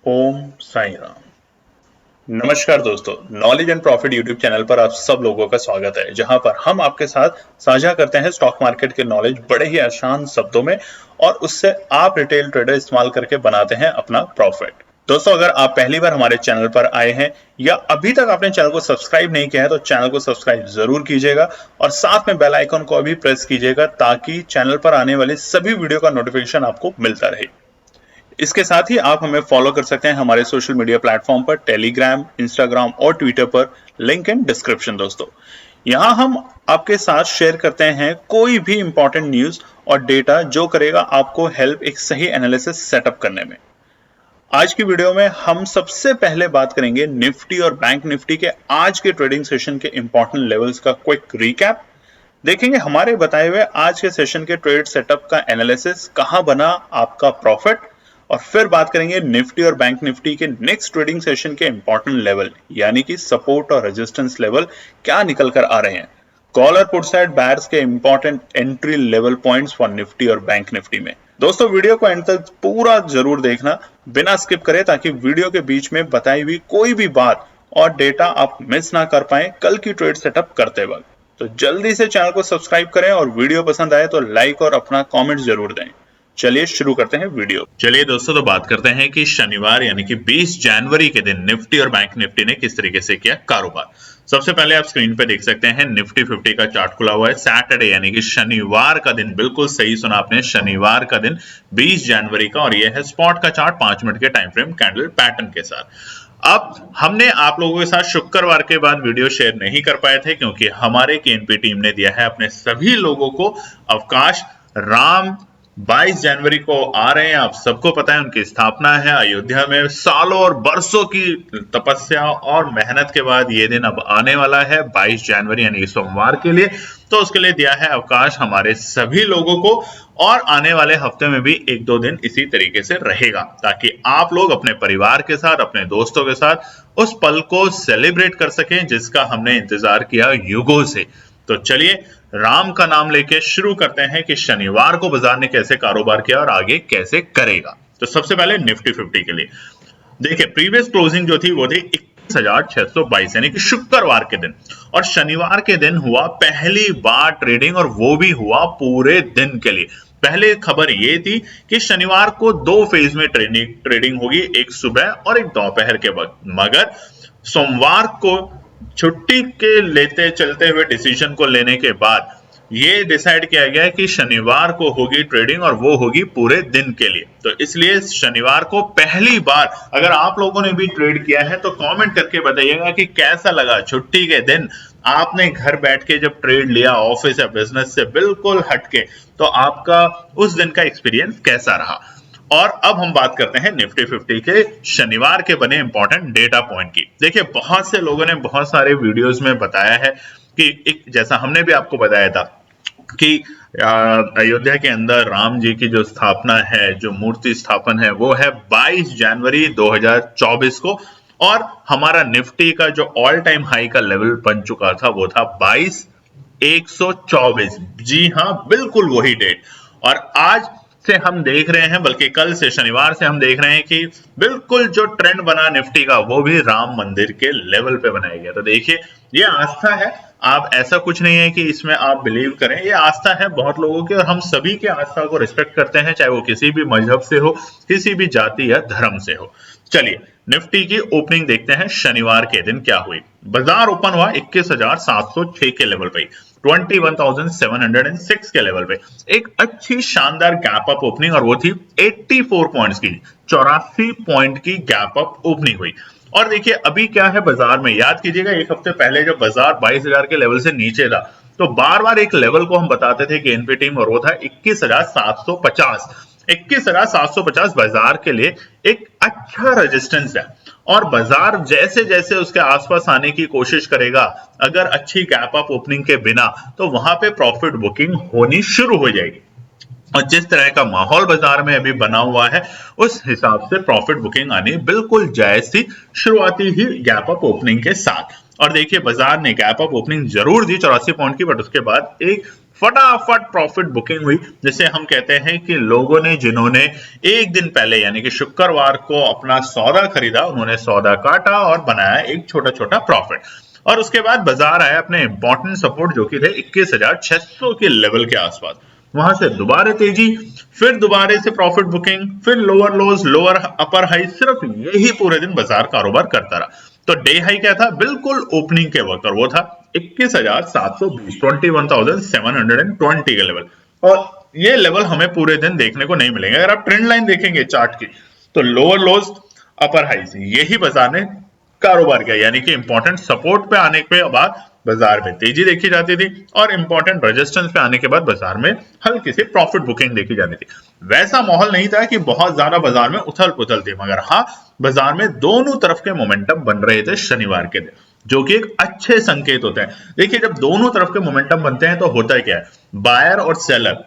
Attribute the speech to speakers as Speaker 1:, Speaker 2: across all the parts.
Speaker 1: ओम साई राम। नमस्कार दोस्तों, knowledge and profit YouTube channel पर आप सब लोगों का स्वागत है, जहां पर हम आपके साथ साझा करते हैं स्टॉक मार्केट के नॉलेज बड़े ही आसान शब्दों में और उससे आप रिटेल ट्रेडर इस्तेमाल करके बनाते हैं अपना प्रॉफिट। दोस्तों, अगर आप पहली बार हमारे चैनल पर आए हैं या अभी तक आपने चैनल को सब्सक्राइब नहीं किया है तो चैनल को सब्सक्राइब जरूर कीजिएगा और साथ में बेल आइकन को भी प्रेस कीजिएगा ताकि चैनल पर आने वाले सभी वीडियो का नोटिफिकेशन आपको मिलता रहे। इसके साथ ही आप हमें फॉलो कर सकते हैं हमारे सोशल मीडिया प्लेटफॉर्म पर, टेलीग्राम, इंस्टाग्राम और ट्विटर पर, लिंक इन डिस्क्रिप्शन। दोस्तों, यहां हम आपके साथ शेयर करते हैं कोई भी इंपॉर्टेंट न्यूज और डेटा जो करेगा आपको हेल्प एक सही एनालिसिस सेटअप करने में। आज की वीडियो में हम सबसे पहले बात करेंगे निफ्टी और बैंक निफ्टी के आज के ट्रेडिंग सेशन के इंपॉर्टेंट लेवल्स का क्विक रिकैप। देखेंगे हमारे बताए हुए आज के सेशन के ट्रेड सेटअप का एनालिसिस, कहां बना आपका प्रॉफिट, और फिर बात करेंगे निफ्टी और बैंक निफ्टी के नेक्स्ट ट्रेडिंग सेशन के इंपॉर्टेंट लेवल यानी कि सपोर्ट और रेजिस्टेंस लेवल क्या निकल कर आ रहे हैं। कॉल और पुट साइड बायर्स के important entry level points for Nifty और बैंक निफ्टी में। दोस्तों, वीडियो को एंड तक पूरा जरूर देखना बिना स्किप करे, ताकि वीडियो के बीच में बताई हुई कोई भी बात और डेटा आप मिस ना कर पाए कल की ट्रेड सेटअप करते वक्त। तो जल्दी से चैनल को सब्सक्राइब करें और वीडियो पसंद आए तो लाइक और अपना कमेंट जरूर दें। चलिए शुरू करते हैं वीडियो। चलिए दोस्तों, तो बात करते हैं कि शनिवार यानी कि 20 जनवरी के दिन निफ्टी और बैंक निफ्टी ने किस तरीके से किया कारोबार। सबसे पहले आप स्क्रीन पे देख सकते हैं निफ्टी 50 का चार्ट खुला हुआ है। सैटरडे यानी कि शनिवार का दिन, बिल्कुल सही सुना आपने, शनिवार का दिन 20 जनवरी का, और यह है स्पॉट का चार्ट 5 मिनट के टाइम फ्रेम कैंडल पैटर्न के साथ। अब हमने आप लोगों के साथ शुक्रवार के बाद वीडियो शेयर नहीं कर पाए थे क्योंकि हमारे केएनपी टीम ने दिया है अपने सभी लोगों को अवकाश। राम 22 जनवरी को आ रहे हैं, आप सबको पता है उनकी स्थापना है अयोध्या में। सालों और बरसों की तपस्या और मेहनत के बाद ये दिन अब आने वाला है 22 जनवरी यानी सोमवार के लिए। तो उसके लिए दिया है अवकाश हमारे सभी लोगों को, और आने वाले हफ्ते में भी 1-2 दिन इसी तरीके से रहेगा ताकि आप लोग अपने परिवार के साथ, अपने दोस्तों के साथ उस पल को सेलिब्रेट कर सकें जिसका हमने इंतजार किया युगों से। तो चलिए राम का नाम लेके शुरू करते हैं कि शनिवार को बाजार ने कैसे कारोबार किया और आगे कैसे करेगा। तो सबसे पहले निफ्टी 50 के लिए देखिए, प्रीवियस क्लोजिंग जो थी वो थी 21,622 यानी कि शुक्रवार के दिन, और शनिवार के दिन हुआ पहली बार ट्रेडिंग, और वो भी हुआ पूरे दिन के लिए। पहले खबर ये थी कि शनिवार को 2 फेज में ट्रेडिंग होगी, एक सुबह और एक दोपहर के वक्त, मगर सोमवार को छुट्टी के लेते चलते हुए डिसीजन को लेने के बाद ये डिसाइड किया गया कि शनिवार को होगी ट्रेडिंग और वो होगी पूरे दिन के लिए। तो इसलिए शनिवार को पहली बार, अगर आप लोगों ने भी ट्रेड किया है तो कमेंट करके बताइएगा कि कैसा लगा छुट्टी के दिन आपने घर बैठ के जब ट्रेड लिया ऑफिस या बिजनेस से बिल्कुल हटके, तो आपका उस दिन का एक्सपीरियंस कैसा रहा। और अब हम बात करते हैं निफ्टी 50 के शनिवार के बने इंपॉर्टेंट डेटा पॉइंट की। देखिए, बहुत से लोगों ने बहुत सारे वीडियोस में बताया है कि एक, जैसा हमने भी आपको बताया था कि अयोध्या के अंदर राम जी की जो स्थापना है, जो मूर्ति स्थापन है, वो है 22 जनवरी 2024 को, और हमारा निफ्टी का जो ऑल टाइम हाई का लेवल बन चुका था वो था 22,124। जी हाँ, बिल्कुल वही डेट। और आज से हम देख रहे हैं, बल्कि कल से शनिवार से हम देख रहे हैं कि बिल्कुल जो ट्रेंड बना निफ्टी का वो भी राम मंदिर के लेवल पे बनाया गया। तो देखिए, ये आस्था है, आप ऐसा कुछ नहीं है कि इसमें आप बिलीव करें, ये आस्था है बहुत लोगों की, और हम सभी के आस्था को रिस्पेक्ट करते हैं, चाहे वो किसी भी मजहब से हो, किसी भी जाति या धर्म से हो। चलिए निफ्टी की ओपनिंग देखते हैं शनिवार के दिन क्या हुई। बाजार ओपन हुआ 21,706 के लेवल पे, 21,706 के लेवल पे, एक अच्छी शानदार गैप अप ओपनिंग, और वो थी 84 पॉइंट्स की, 84 पॉइंट की गैप अप ओपनिंग हुई। और देखिए अभी क्या है बाजार में, याद कीजिएगा एक हफ्ते पहले जब बाजार 22,000 के लेवल से नीचे था तो बार बार एक लेवल को हम बताते थे कि एनपी टीम, और वो था 21,750। 21,750 बाजार के लिए एक अच्छा रेजिस्टेंस है, और बाजार जैसे जैसे उसके आसपास आने की कोशिश करेगा, अगर अच्छी गैप अप ओपनिंग के बिना, तो वहां पे प्रॉफिट बुकिंग होनी शुरू हो जाएगी। और जिस तरह का माहौल बाजार में अभी बना हुआ है उस हिसाब से प्रॉफिट बुकिंग आनी बिल्कुल जायज थी शुरुआती ही गैप अप ओपनिंग के साथ। और देखिए बाजार ने गैप अप ओपनिंग जरूर दी 84 पॉइंट की, बट उसके बाद एक फटाफट प्रॉफिट बुकिंग हुई। जैसे हम कहते हैं कि लोगों ने जिन्होंने एक दिन पहले यानी कि शुक्रवार को अपना सौदा खरीदा, उन्होंने सौदा काटा और बनाया एक छोटा छोटा प्रॉफिट। और उसके बाद बाजार आया अपने इंपॉर्टेंट सपोर्ट जो कि थे 21,600 के लेवल के आसपास, वहां से दोबारा तेजी, फिर दोबारा से प्रॉफिट बुकिंग, फिर लोअर लोज, लोअर अपर हाई, सिर्फ यही पूरे दिन बाजार कारोबार करता रहा। तो डे हाई क्या था? बिल्कुल ओपनिंग के वक्त, और वो था 21,720, 21,720 के लेवल। और ये लेवल हमें पूरे दिन देखने को नहीं मिलेंगे। अगर आप ट्रेंड लाइन देखेंगे चार्ट की, तो लोअर लोज अपर हाई से यही बाजार ने कारोबार किया, यानी कि इंपॉर्टेंट सपोर्ट पे आने के बाद बाजार में तेजी देखी जाती थी और इंपॉर्टेंट रेजिस्टेंस पे आने के बाद बाजार में हल्की सी प्रॉफिट बुकिंग देखी जाती थी। वैसा माहौल नहीं था कि बहुत ज्यादा बाजार में उथल पुथल थी, मगर हाँ, बाजार में दोनों तरफ के मोमेंटम बन रहे थे शनिवार के दिन, जो कि एक अच्छे संकेत होते हैं। देखिए, जब दोनों तरफ के मोमेंटम बनते हैं तो होता क्या है, बायर और सेलर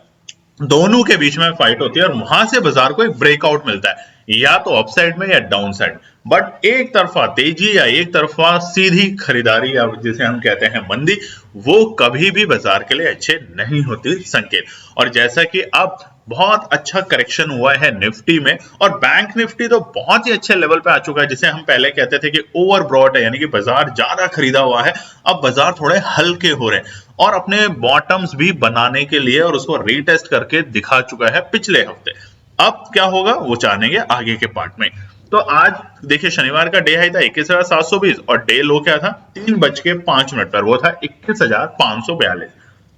Speaker 1: दोनों के बीच में फाइट होती है और वहां से बाजार को एक ब्रेकआउट मिलता है, या तो अपसाइड में या डाउन साइड। बट एक तरफा तेजी या एक तरफा सीधी खरीदारी या जिसे हम कहते हैं मंदी, वो कभी भी बाजार के लिए अच्छे नहीं होती संकेत। और जैसा कि अब बहुत अच्छा करेक्शन हुआ है निफ्टी में, और बैंक निफ्टी तो बहुत ही अच्छे लेवल पे आ चुका है, जिसे हम पहले कहते थे कि ओवरब्रॉट है, यानी कि बाजार ज्यादा खरीदा हुआ है। अब बाजार थोड़े हल्के हो रहे हैं और अपने बॉटम्स भी बनाने के लिए और उसको रीटेस्ट करके दिखा चुका है पिछले हफ्ते। अब क्या होगा वो जानेंगे आगे के पार्ट में। तो आज देखिए, शनिवार का डे हाई था 21,720 और डे लो क्या था 3:05 पर, वो था 21,542।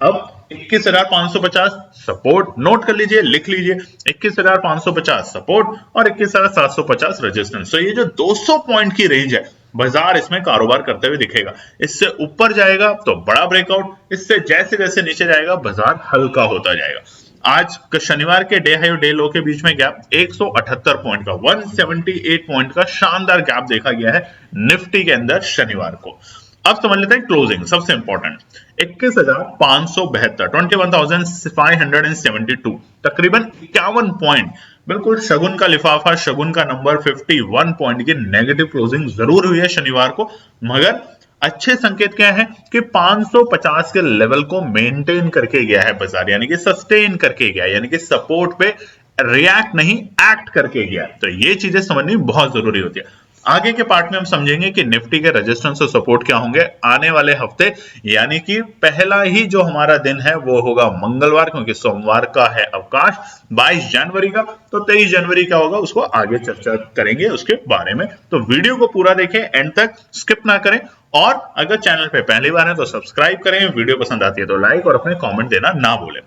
Speaker 1: अब 21,550 सपोर्ट नोट कर लीजिए, लिख लीजिए, 21,550 सपोर्ट और 21,750 रेजिस्टेंस। तो ये जो 200 पॉइंट की रेंज है, बाजार इसमें कारोबार करते हुए दिखेगा। इससे ऊपर जाएगा तो बड़ा ब्रेकआउट, इससे जैसे जैसे नीचे जाएगा बाजार हल्का होता जाएगा। आज शनिवार के डे हाई और डे लो के बीच में गैप 178 पॉइंट का, 178 पॉइंट का शानदार गैप देखा गया है निफ्टी के अंदर शनिवार को। अब समझ लेते हैं क्लोजिंग, सबसे इंपॉर्टेंट 21,572, 21,572, तकरीबन 51 पॉइंट, बिल्कुल शगुन का लिफाफा, शगुन का नंबर, 51 पॉइंट की नेगेटिव क्लोजिंग जरूर हुई है शनिवार को। मगर अच्छे संकेत क्या है कि 550 के लेवल को मेंटेन करके गया है बाजार, यानी कि सस्टेन करके गया, यानी कि सपोर्ट पे रिएक्ट नहीं एक्ट करके गया। तो ये चीजें समझनी बहुत जरूरी होती है। आगे के पार्ट में हम समझेंगे कि निफ्टी के रेजिस्टेंस और सपोर्ट क्या होंगे आने वाले हफ्ते, यानी कि पहला ही जो हमारा दिन है वो होगा मंगलवार, क्योंकि सोमवार का है अवकाश 22 जनवरी का। तो 23 जनवरी क्या होगा उसको आगे चर्चा करेंगे उसके बारे में। तो वीडियो को पूरा देखें, एंड तक स्किप ना करें, और अगर चैनल पे पहली बार है तो सब्सक्राइब करें, वीडियो पसंद आती है तो लाइक और अपने कमेंट देना ना भूलें।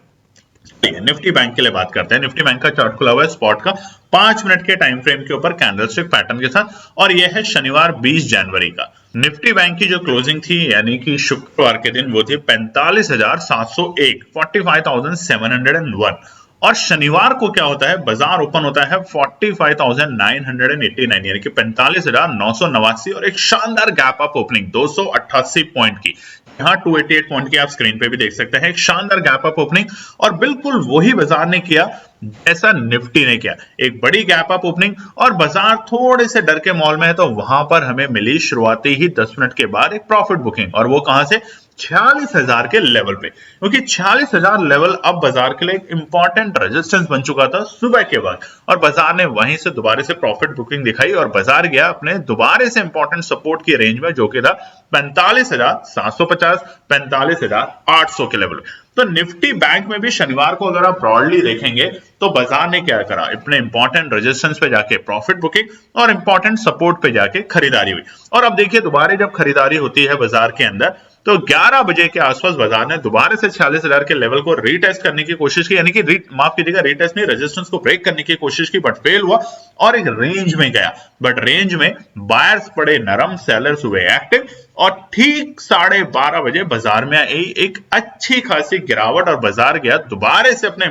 Speaker 1: निफ्टी बैंक के लिए बात करते हैं। निफ्टी बैंक का चार्ट खुला हुआ है स्पॉट का 5 मिनट के टाइम फ्रेम के ऊपर कैंडलस्टिक पैटर्न के साथ, और यह है शनिवार 20 जनवरी का। निफ्टी बैंक की जो क्लोजिंग थी यानी कि शुक्रवार के दिन, वो थी 45,701, 45,701। और शनिवार को क्या होता है, बाजार ओपन होता है 45,989, यानी कि 45,989, और एक शानदार गैप अप ओपनिंग 288 पॉइंट की, यहाँ 288 पॉइंट की आप स्क्रीन पे भी देख सकते हैं, एक शानदार गैप अप ओपनिंग। और बिल्कुल वही बाजार ने किया जैसा निफ्टी ने किया, एक बड़ी गैप अप ओपनिंग, और बाजार थोड़े से डर के मॉल में है, तो वहां पर हमें मिली शुरुआती ही 10 मिनट के बाद एक प्रॉफिट बुकिंग, और वो कहां से, 46,000 के लेवल पे, क्योंकि 46,000 लेवल अब बाजार के लिए एक इंपॉर्टेंट रेजिस्टेंस बन चुका था सुबह के बाद, और बाजार ने वहीं से दोबारा से प्रॉफिट बुकिंग दिखाई और बाजार गया अपने दोबारा से इंपॉर्टेंट सपोर्ट की रेंज में, जो कि था 45,750, 45,800 के लेवल। तो निफ्टी बैंक में भी शनिवार को अगर आप ब्रॉडली देखेंगे तो बाजार ने क्या करा, अपने इंपॉर्टेंट रेजिस्टेंस पे जाके प्रॉफिट बुकिंग और इंपॉर्टेंट सपोर्ट पे जाके खरीदारी हुई। और अब देखिए, दोबारा जब खरीदारी होती है बाजार के अंदर, तो 11 बजे के आसपास बाजार ने दोबारा से 46,000 के लेवल को रीटेस्ट करने की कोशिश की, यानी कि माफ कीजिएगा, रीटेस्ट नहीं, रेजिस्टेंस को ब्रेक करने की कोशिश की, बट फेल हुआ और एक रेंज में गया। बट रेंज में बायर्स पड़े नरम, सेलर्स हुए एक्टिव, और ठीक 12:30 बजे बाजार में आई एक अच्छी खासी गिरावट, और बाजार गया दोबारा से अपने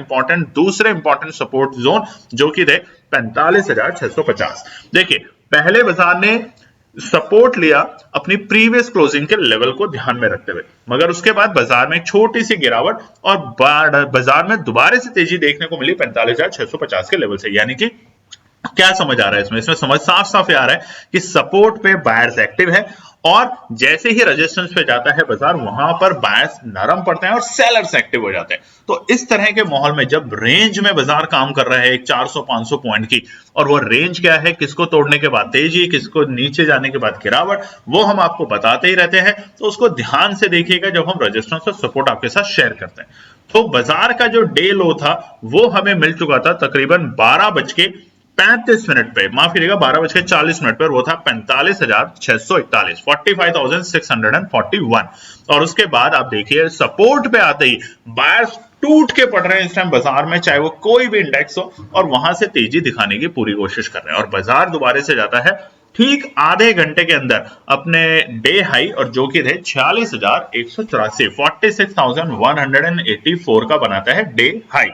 Speaker 1: दूसरे इंपॉर्टेंट सपोर्ट जोन, जो कि थे 45,650। देखिए, पहले बाजार ने सपोर्ट लिया अपनी प्रीवियस क्लोजिंग के लेवल को ध्यान में रखते हुए, मगर उसके बाद बाजार में छोटी सी गिरावट और बाजार में दोबारा से तेजी देखने को मिली 45,650 के लेवल से। यानी कि क्या समझ आ रहा है इसमें समझ साफ साफ आ रहा है कि सपोर्ट पे बायर्स एक्टिव है और जैसे ही रेजिस्टेंस पे जाता है बाजार, वहां पर बायर्स नरम पड़ते हैं और सेलर्स एक्टिव हो जाते हैं। तो इस तरह के माहौल में जब रेंज में बाजार काम कर रहा है एक 400-500 पॉइंट की, और वो रेंज क्या है, किसको तोड़ने के बाद तेजी, किसको नीचे जाने के बाद गिरावट, वो हम आपको बताते ही रहते हैं। तो उसको ध्यान से देखिएगा जब हम रेजिस्टेंस और सपोर्ट आपके साथ शेयर करते हैं। तो बाजार का जो डे लो था वो हमें मिल चुका था तकरीबन 12:35 पे, माफ कीजिएगा 12:40 पर, वो था 45,641, 45,641। और उसके बाद आप देखिए सपोर्ट पे आते ही बायर्स टूट के पड़ रहे हैं इस टाइम बाजार में, चाहे वो कोई भी इंडेक्स हो, और वहां से तेजी दिखाने की पूरी कोशिश कर रहे हैं। और बाजार दोबारा से जाता है ठीक आधे घंटे के अंदर अपने डे हाई, और जो कि थे 46,184, 46,184 का बनाता है डे हाई।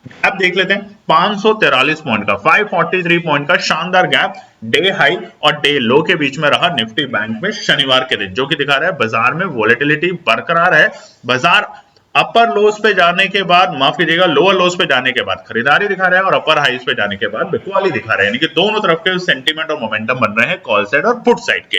Speaker 1: गैप देख लेते हैं 543 पॉइंट का, 543 पॉइंट का शानदार गैप डे हाई और डे लो के बीच में रहा निफ्टी बैंक में शनिवार के दिन, जो कि दिखा रहा है बाजार में वोलेटिलिटी बरकरार है। बाजार अपर लोस पे जाने के बाद, माफ कीजिएगा लोअर लोस पे जाने के बाद खरीदारी दिखा रहा है, और अपर हाईस पे जाने के बाद बिकवाली दिखा रहा है, यानी कि दोनों तरफ के सेंटीमेंट और मोमेंटम बन रहे हैं कॉल साइड और पुट साइड के।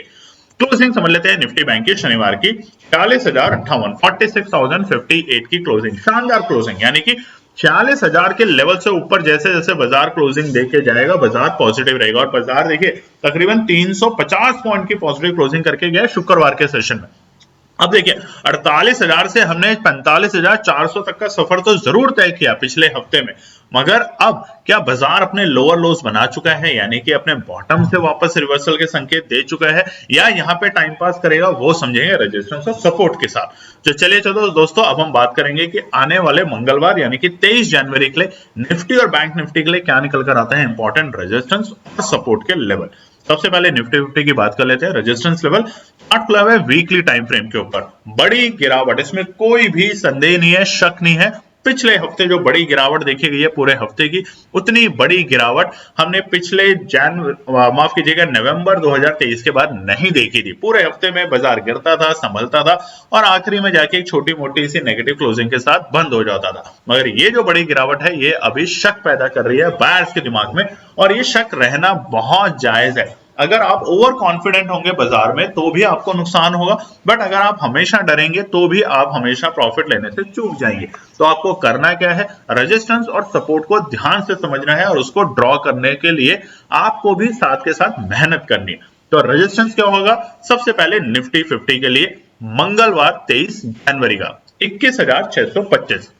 Speaker 1: क्लोजिंग समझ लेते हैं निफ्टी बैंक की शनिवार की, 40,058, 46,058 की क्लोजिंग, शानदार क्लोजिंग, यानी कि 46,000 के लेवल से ऊपर जैसे जैसे बाजार क्लोजिंग देके जाएगा बाजार पॉजिटिव रहेगा। और बाजार देखिए तकरीबन 350 पॉइंट की पॉजिटिव क्लोजिंग करके गया शुक्रवार के सेशन में। अब देखिए 48,000 से हमने 45,400 तक का सफर तो जरूर तय किया पिछले हफ्ते में, मगर अब क्या बाजार अपने लोअर लोस बना चुका है, यानी कि अपने बॉटम से वापस रिवर्सल के संकेत दे चुका है, या यहाँ पे टाइम पास करेगा, वो समझेंगे रेजिस्टेंस और सपोर्ट के साथ। तो चलिए चलो दोस्तों, अब हम बात करेंगे कि आने वाले मंगलवार यानी कि 23 जनवरी के लिए निफ्टी और बैंक निफ्टी के लिए क्या निकल कर आता है इंपॉर्टेंट रेजिस्टेंस और सपोर्ट के लेवल। सबसे पहले निफ्टी 50 की बात कर लेते हैं। रेजिस्टेंस लेवल चार्ट खुला हुआ है वीकली टाइम फ्रेम के ऊपर, बड़ी गिरावट, इसमें कोई भी संदेह नहीं है, शक नहीं है। पिछले हफ्ते जो बड़ी गिरावट देखी गई है पूरे हफ्ते की, उतनी बड़ी गिरावट हमने पिछले माफ कीजिएगा नवंबर 2023 के बाद नहीं देखी थी। पूरे हफ्ते में बाजार गिरता था, संभलता था, और आखिरी में जाके एक छोटी मोटी सी नेगेटिव क्लोजिंग के साथ बंद हो जाता था। मगर ये जो बड़ी गिरावट है ये अभी शक पैदा कर रही है बायर्स के दिमाग में, और ये शक रहना बहुत जायज है। अगर आप ओवर कॉन्फिडेंट होंगे बाजार में तो भी आपको नुकसान होगा, बट अगर आप हमेशा डरेंगे तो भी आप हमेशा प्रॉफिट लेने से चूक जाएंगे। तो आपको करना क्या है, रेजिस्टेंस और सपोर्ट को ध्यान से समझना है, और उसको ड्रॉ करने के लिए आपको भी साथ के साथ मेहनत करनी है। तो रेजिस्टेंस क्या होगा, सबसे पहले निफ्टी 50 के लिए मंगलवार 23 जनवरी का 21,625,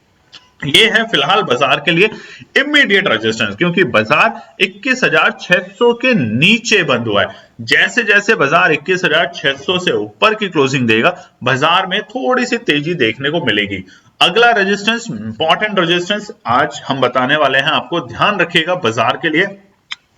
Speaker 1: ये है फिलहाल बाजार के लिए इमीडिएट रेजिस्टेंस, क्योंकि बाजार 21,600 के नीचे बंद हुआ है। जैसे जैसे बाजार 21,600 से ऊपर की क्लोजिंग देगा, बाजार में थोड़ी सी तेजी देखने को मिलेगी। अगला रेजिस्टेंस, इंपॉर्टेंट रेजिस्टेंस आज हम बताने वाले हैं, आपको ध्यान रखिएगा बाजार के लिए।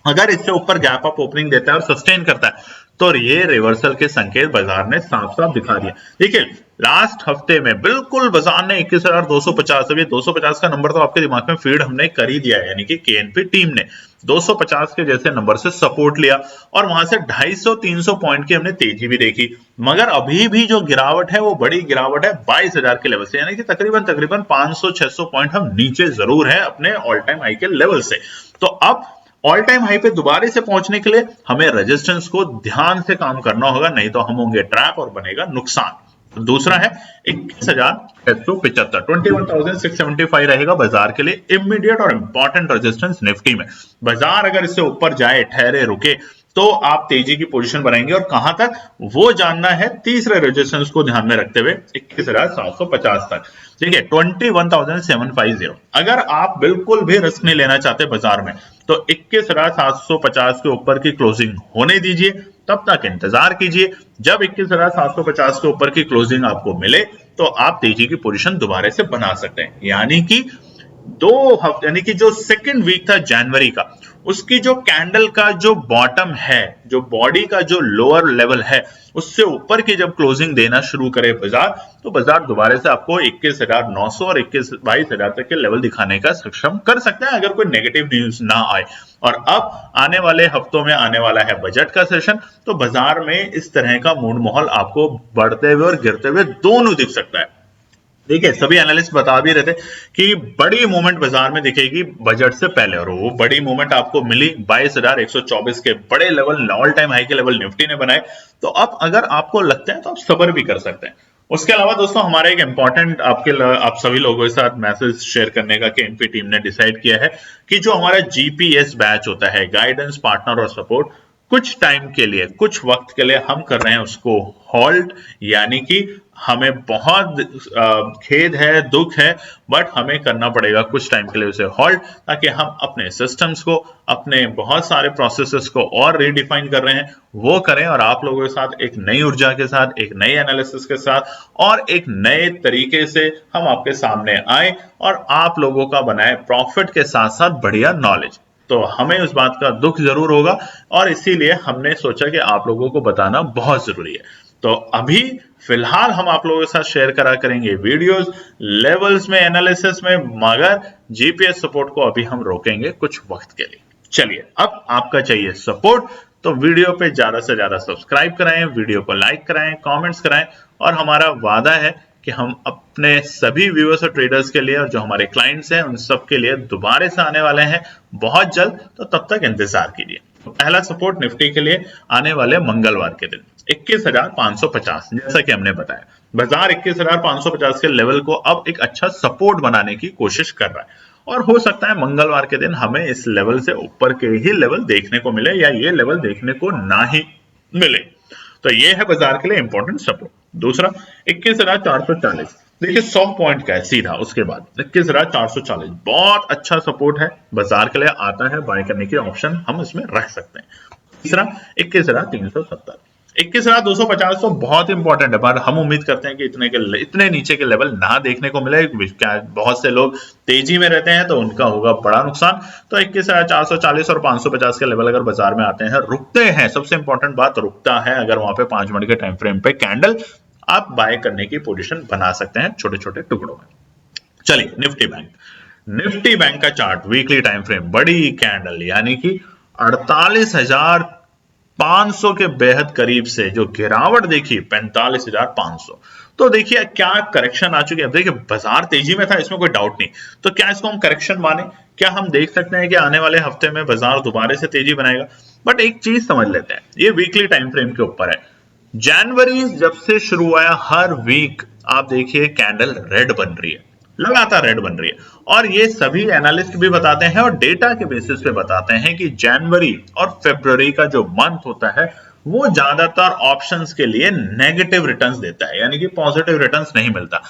Speaker 1: अगर इससे ऊपर गैप अप ओपनिंग देता है और सस्टेन करता है तो ये रिवर्सल के संकेत बाजार ने साफ साफ दिखा दिए। देखिए लास्ट हफ्ते में बिल्कुल बाजार ने 21,250, अभी 250 का नंबर तो आपके दिमाग में फीड हमने कर ही दिया है, यानी कि केएनपी टीम ने 250 के जैसे नंबर से सपोर्ट लिया, और वहां से 250-300 पॉइंट की हमने तेजी भी देखी। मगर अभी भी जो गिरावट है वो बड़ी गिरावट है 22,000 के लेवल से, यानी कि तकरीबन 500-600 पॉइंट हम नीचे जरूर है अपने ऑल टाइम हाई के लेवल से। तो अब ऑल टाइम हाई पे दोबारा से पहुंचने के लिए हमें रेजिस्टेंस को ध्यान से काम करना होगा, नहीं तो हम होंगे ट्रैप और बनेगा नुकसान। दूसरा है 21,675, 21,675 रहेगा बाजार के लिए इमीडिएट और इंपॉर्टेंट रेजिस्टेंस निफ्टी में। बाजार अगर इससे ऊपर जाए, ठहरे, रुके, तो आप तेजी की पोजीशन बनाएंगे, और कहां तक वो जानना है तीसरे रेजिस्टेंस को ध्यान में रखते हुए 21,750 तक। ठीक है, 21,750। अगर आप बिल्कुल भी रिस्क नहीं लेना चाहते बाजार में तो 21,750 के ऊपर की क्लोजिंग होने दीजिए, तब तक इंतजार कीजिए। जब 21,750 के ऊपर की क्लोजिंग आपको मिले तो आप तेजी की पोजीशन दोबारा से बना सकते हैं। यानी कि 2 हफ्ते, यानी कि जो सेकंड वीक था जनवरी का, उसकी जो कैंडल का जो बॉटम है, जो बॉडी का जो लोअर लेवल है, उससे ऊपर की जब क्लोजिंग देना शुरू करे बाजार, तो बाजार दोबारा से आपको 21,900 और 22,000 तक के लेवल दिखाने का सक्षम कर सकते हैं, अगर कोई नेगेटिव न्यूज ना आए। और अब आने वाले हफ्तों में आने वाला है बजट का सेशन, तो बाजार में इस तरह का मूड माहौल आपको बढ़ते हुए और गिरते हुए दोनों दिख सकता है। देखिए सभी एनालिस्ट बता भी रहे थे कि बड़ी मूवमेंट बाजार में दिखेगी बजट से पहले, और वो बड़ी मूवमेंट आपको मिली 22,124 के बड़े लेवल, ऑल टाइम हाई के लेवल निफ्टी ने बनाए। तो अब अगर आपको लगता है तो आप सब्र भी कर सकते हैं। उसके अलावा दोस्तों हमारा एक इंपॉर्टेंट आप सभी लोगों के साथ मैसेज शेयर करने का केएनपी टीम ने डिसाइड किया है कि जो हमारा जीपीएस बैच होता है, गाइडेंस, पार्टनर और सपोर्ट, कुछ टाइम के लिए, कुछ वक्त के लिए हम कर रहे हैं उसको हॉल्ट। यानी कि हमें बहुत खेद है, दुख है, बट हमें करना पड़ेगा कुछ टाइम के लिए उसे हॉल्ट, ताकि हम अपने सिस्टम्स को, अपने बहुत सारे प्रोसेसेस को और रीडिफाइन कर रहे हैं वो करें, और आप लोगों के साथ एक नई ऊर्जा के साथ, एक नई एनालिसिस के साथ और एक नए तरीके से हम आपके सामने आए और आप लोगों का बनाए प्रॉफिट के साथ साथ बढ़िया नॉलेज। तो हमें उस बात का दुख जरूर होगा और इसीलिए हमने सोचा कि आप लोगों को बताना बहुत जरूरी है। तो अभी फिलहाल हम आप लोगों के साथ शेयर करा करेंगे वीडियोस लेवल्स में, एनालिसिस में, मगर जीपीएस सपोर्ट को अभी हम रोकेंगे कुछ वक्त के लिए। चलिए, अब आपका चाहिए सपोर्ट, तो वीडियो पे ज्यादा से ज्यादा सब्सक्राइब कराएं, वीडियो को लाइक कराएं, कमेंट्स कराएं, और हमारा वादा है कि हम अपने सभी व्यूअर्स और ट्रेडर्स के लिए और जो हमारे क्लाइंट्स हैं उन सब के लिए दोबारा से आने वाले हैं बहुत जल्द। तो तब तक इंतजार कीजिए। पहला सपोर्ट निफ्टी के लिए आने वाले मंगलवार के दिन 21,550, जैसा कि हमने बताया बाजार 21,550 के लेवल को अब एक अच्छा सपोर्ट बनाने की कोशिश कर रहा है, और हो सकता है मंगलवार के दिन हमें इस लेवल से ऊपर के ही लेवल देखने को मिले या ये लेवल देखने को ना ही मिले। तो ये है बाजार के लिए इंपॉर्टेंट सपोर्ट। दूसरा 21,440, देखिए 100 पॉइंट का है सीधा, उसके बाद 21,440 बहुत अच्छा सपोर्ट है बाजार के लिए, आता है बाय करने की ऑप्शन हम इसमें रख सकते हैं। तीसरा 21,370, 21,250 तो बहुत इंपॉर्टेंट है, पर हम उम्मीद करते हैं कि इतने नीचे के लेवल ना देखने को मिले। बहुत से लोग तेजी में रहते हैं तो उनका होगा बड़ा नुकसान। तो 21,440 और 550 के लेवल अगर बाजार में आते हैं, रुकते हैं, सबसे इंपॉर्टेंट बात रुकता है, अगर वहां पे 5 मिनट के टाइम फ्रेम पे कैंडल, आप बाय करने की पोजीशन बना सकते हैं छोटे छोटे टुकड़ों में। चलिए निफ्टी बैंक, निफ्टी बैंक का चार्ट वीकली टाइम फ्रेम, बड़ी कैंडल यानी कि 48,500 के बेहद करीब से जो गिरावट देखी 45,500। तो देखिए क्या करेक्शन आ चुकी है। अब देखिए बाजार तेजी में था, इसमें कोई डाउट नहीं, तो क्या इसको हम करेक्शन माने? क्या हम देख सकते हैं कि आने वाले हफ्ते में बाजार दोबारा से तेजी बनाएगा? बट एक चीज समझ लेते हैं, ये वीकली टाइम फ्रेम के ऊपर है। जनवरी जब से शुरू हुआ है, हर वीक आप देखिए कैंडल रेड बन रही है, लगातार रेड बन रही है, और ये सभी एनालिस्ट भी बताते हैं और डेटा के बेसिस पे बताते हैं कि जनवरी और फरवरी का जो मंथ होता है वो ज्यादातर ऑप्शंस के लिए नेगेटिव रिटर्न्स देता है, यानी कि पॉजिटिव रिटर्न्स नहीं मिलता।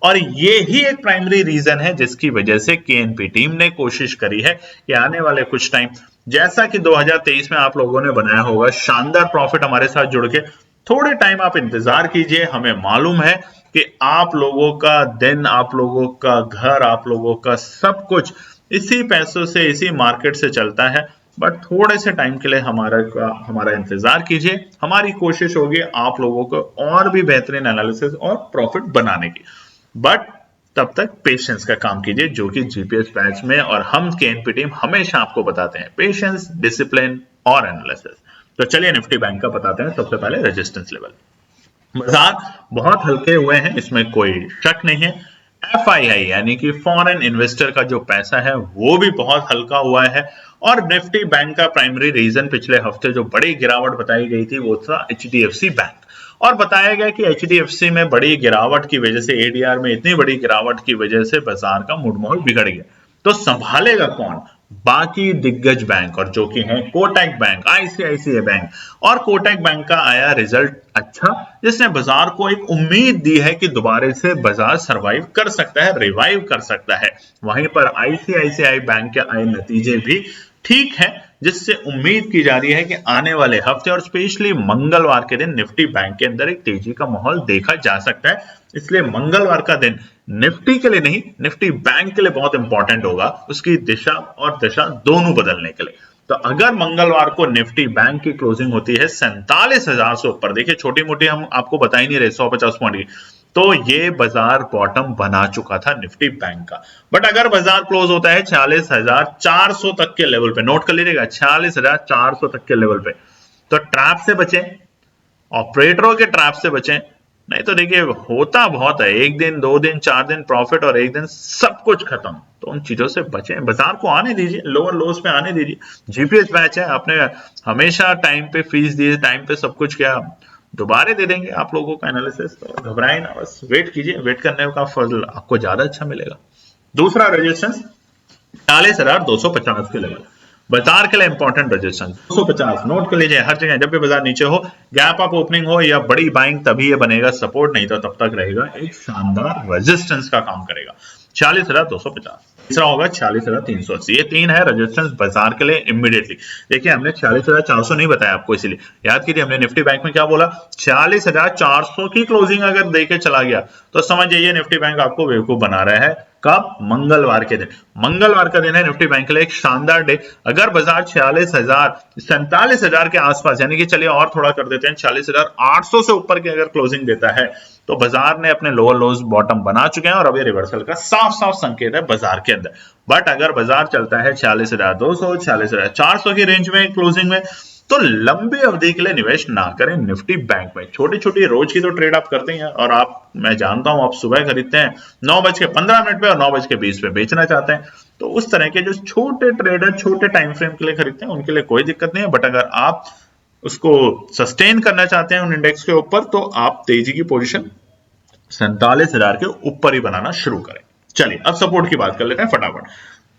Speaker 1: और ये ही एक प्राइमरी रीजन है जिसकी वजह से केएनपी टीम ने कोशिश करी है कि आने वाले कुछ टाइम, जैसा कि 2023 में आप लोगों ने बनाया होगा शानदार प्रॉफिट हमारे साथ जुड़ के, थोड़े टाइम आप इंतजार कीजिए। हमें मालूम है कि आप लोगों का दिन, आप लोगों का घर, आप लोगों का सब कुछ इसी पैसों से, इसी मार्केट से चलता है, बट थोड़े से टाइम के लिए हमारा इंतजार कीजिए। हमारी कोशिश होगी आप लोगों को और भी बेहतरीन एनालिसिस और प्रॉफिट बनाने की, बट तब तक पेशेंस का काम कीजिए, जो कि जीपीएस बैच में और हम केएनपी टीम हमेशा आपको बताते हैं, पेशेंस, डिसिप्लिन और एनालिसिस। तो चलिए निफ्टी बैंक का बताते हैं। सबसे पहले रेजिस्टेंस लेवल, बाजार बहुत हल्के हुए हैं, इसमें कोई शक नहीं है। एफआईआई यानी कि फॉरेन इन्वेस्टर का जो पैसा है वो भी बहुत हल्का हुआ है, और निफ्टी बैंक का प्राइमरी रीजन पिछले हफ्ते जो बड़ी गिरावट बताई गई थी वो था एचडीएफसी बैंक, और बताया गया कि एचडीएफसी में बड़ी गिरावट की वजह से, एडीआर में इतनी बड़ी गिरावट की वजह से बाजार का मूड माहौल बिगड़ गया। तो संभालेगा कौन? बाकी दिग्गज बैंक, और जो कि हैं कोटक बैंक, आईसीआईसीआई बैंक, और कोटक बैंक का आया रिजल्ट अच्छा, जिसने बाजार को एक उम्मीद दी है कि दोबारा से बाजार सरवाइव कर सकता है, रिवाइव कर सकता है। वहीं पर आईसीआईसीआई बैंक के आए नतीजे भी ठीक है, जिससे उम्मीद की जा रही है कि आने वाले हफ्ते और स्पेशली मंगलवार के दिन निफ्टी बैंक के अंदर एक तेजी का माहौल देखा जा सकता है। इसलिए मंगलवार का दिन निफ्टी के लिए नहीं, निफ्टी बैंक के लिए बहुत इंपॉर्टेंट होगा, उसकी दिशा और दशा दोनों बदलने के लिए। तो अगर मंगलवार को निफ्टी बैंक की क्लोजिंग होती है 47,000 से ऊपर, देखिए छोटी मोटी हम आपको बता ही नहीं रहे, 150 पॉइंट की, तो ये बाजार बॉटम बना चुका था निफ्टी बैंक का। बट अगर बाजार क्लोज होता है 46,400 तक के लेवल पे, नोट कर लीजिएगा 46,400 तक के लेवल पे, तो ट्रैप से बचें, ऑपरेटरों के ट्रैप से बचें, नहीं तो देखिए होता बहुत है, एक दिन 2 दिन 4 दिन प्रॉफिट और एक दिन सब कुछ खत्म। तो उन चीजों से बचें, बाजार को आने दीजिए, लोअर लोज पे आने दीजिए। जीपीएस बैच है, आपने हमेशा टाइम पे फीस दी, टाइम पे सब कुछ किया, दोबारा दे देंगे आप लोगों का एनालिसिस। तो घबराए ना, बस वेट कीजिए, वेट करने का फल आपको ज्यादा अच्छा मिलेगा। दूसरा रेजिस्टेंस 40,250 के लेवल, बाजार के लिए इंपॉर्टेंट रेजिस्टेंस 250 नोट कर लीजिए। हर जगह जब भी बाजार नीचे हो, गैप अप ओपनिंग हो या बड़ी बाइंग, तभी ये बनेगा सपोर्ट, नहीं तो तब तक रहेगा एक शानदार रेजिस्टेंस का काम करेगा 40,250। तीसरा होगा 40,380। ये 3 है रेजिस्टेंस बाजार के लिए इमीडिएटली। देखिए हमने 40,400 नहीं बताया आपको, इसीलिए याद कीजिए हमने निफ्टी बैंक में क्या बोला, 40,400 की क्लोजिंग अगर देके चला गया तो समझ जाइए निफ्टी बैंक आपको बेवकूफ बना रहा है। कब? मंगलवार के दिन। मंगलवार का दिन है निफ्टी बैंक के लिए एक शानदार डे। अगर बाजार 47,000 के आसपास, यानी कि चलिए और थोड़ा कर देते हैं, 40,800 से ऊपर की अगर क्लोजिंग देता है तो बाजार ने अपने लोअर लोज बॉटम बना चुके हैं और अब ये रिवर्सल का साफ साफ संकेत है बाजार के अंदर। बट अगर बाजार चलता है 40,200 40,400 की रेंज में क्लोजिंग में, तो लंबी अवधि के लिए निवेश ना करें निफ्टी बैंक में। छोटी छोटी रोज की तो ट्रेड आप करते हैं, और आप, मैं जानता हूं आप सुबह खरीदते हैं 9:15 पे और 9:20 पे बेचना चाहते हैं। तो उस तरह के जो छोटे ट्रेडर छोटे टाइम फ्रेम के लिए खरीदते हैं उनके लिए कोई दिक्कत नहीं है। बट अगर आप उसको सस्टेन करना चाहते हैं उन इंडेक्स के ऊपर, तो आप तेजी की पोजीशन 47,000 के ऊपर ही बनाना शुरू करें। चलिए अब सपोर्ट की बात कर लेते हैं फटाफट।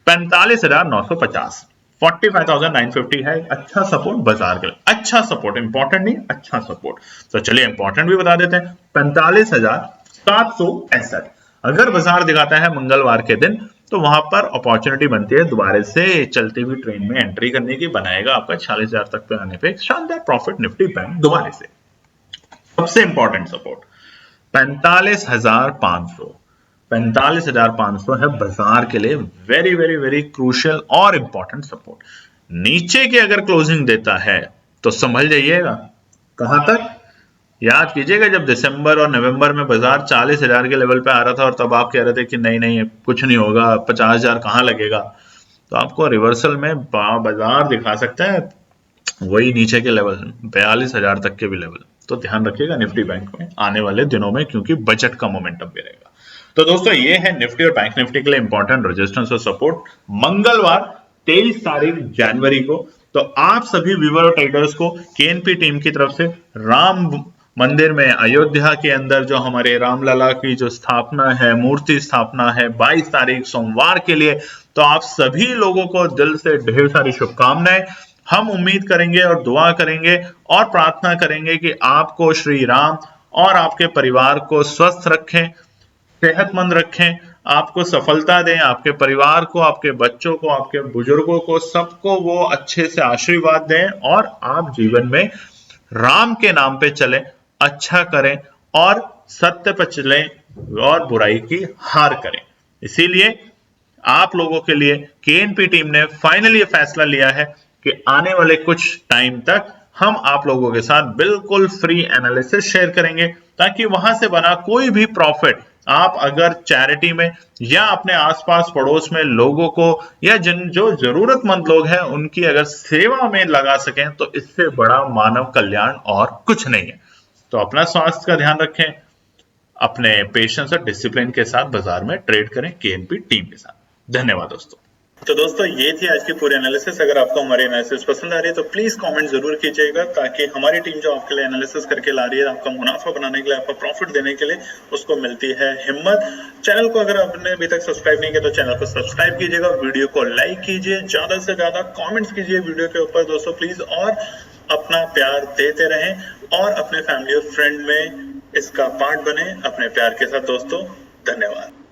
Speaker 1: 45,950, 45,950 है अच्छा सपोर्ट बाजार के लिए, अच्छा सपोर्ट, इंपॉर्टेंट नहीं, अच्छा सपोर्ट। तो चलिए इंपॉर्टेंट भी बता देते हैं। 45,765 अगर बाजार दिखाता है मंगलवार के दिन, तो वहां पर अपॉर्चुनिटी बनती है दोबारा से चलती हुई ट्रेन में एंट्री करने की, बनाएगा आपका 40,000 तक पे आने पे शानदार प्रॉफिट निफ्टी बैंक दोबारा से। सबसे इंपॉर्टेंट सपोर्ट 45,500, 45,500 है बाजार के लिए वेरी वेरी वेरी क्रूशियल और इंपॉर्टेंट सपोर्ट। नीचे की अगर क्लोजिंग देता है तो संभल जाइएगा। कहां तक? याद कीजिएगा जब दिसंबर और नवंबर में बाजार 40,000 के लेवल पे आ रहा था और तब आप कह रहे थे कि नहीं नहीं कुछ नहीं होगा, 50,000 कहां लगेगा, तो आपको रिवर्सल में बाजार दिखा सकता है वही नीचे के लेवल 42,000 तक के भी लेवल। तो ध्यान रखिएगा निफ्टी बैंक में आने वाले दिनों में, क्योंकि बजट का मोमेंटम भी रहेगा। तो दोस्तों ये है निफ्टी और बैंक निफ्टी के लिए इंपॉर्टेंट रेजिस्टेंस और सपोर्ट मंगलवार 23 तारीख जनवरी को। तो आप सभी व्यूअर और ट्रेडर्स को केएनपी टीम की तरफ से राम मंदिर में अयोध्या के अंदर जो हमारे रामलला की जो स्थापना है, मूर्ति स्थापना है 22 तारीख सोमवार के लिए, तो आप सभी लोगों को दिल से ढेर सारी शुभकामनाएं। हम उम्मीद करेंगे और दुआ करेंगे और प्रार्थना करेंगे कि आपको श्री राम और आपके परिवार को स्वस्थ रखें, सेहतमंद रखें, आपको सफलता दें, आपके परिवार को, आपके बच्चों को, आपके बुजुर्गों को, सबको वो अच्छे से आशीर्वाद दें और आप जीवन में राम के नाम पे चलें, अच्छा करें और सत्य पर चलें और बुराई की हार करें। इसीलिए आप लोगों के लिए केएनपी टीम ने फाइनली ये फैसला लिया है कि आने वाले कुछ टाइम तक हम आप लोगों के साथ बिल्कुल फ्री एनालिसिस शेयर करेंगे, ताकि वहां से बना कोई भी प्रॉफिट आप अगर चैरिटी में या अपने आसपास पड़ोस में लोगों को या जिन जो जरूरतमंद लोग हैं उनकी अगर सेवा में लगा सकें, तो इससे बड़ा मानव कल्याण और कुछ नहीं है। तो अपना स्वास्थ्य का ध्यान रखें, अपने पेशेंस और डिसिप्लिन के साथ बाजार में ट्रेड करें केएनपी टीम के साथ। धन्यवाद दोस्तों। तो दोस्तों ये थी आज की पूरी एनालिसिस। अगर आपको हमारी एनालिसिस पसंद आ रही है तो प्लीज कमेंट जरूर कीजिएगा, ताकि हमारी टीम जो आपके लिए एनालिसिस करके ला रही है, आपका मुनाफा बनाने के लिए, आपका प्रॉफिट देने के लिए, उसको मिलती है हिम्मत। चैनल को अगर आपने अभी तक सब्सक्राइब नहीं किया तो चैनल को सब्सक्राइब कीजिएगा, वीडियो को लाइक कीजिए, ज्यादा से ज्यादा कॉमेंट्स कीजिए वीडियो के ऊपर दोस्तों प्लीज, और अपना प्यार देते रहें और अपने फैमिली और फ्रेंड में इसका पार्ट बने अपने प्यार के साथ दोस्तों। धन्यवाद।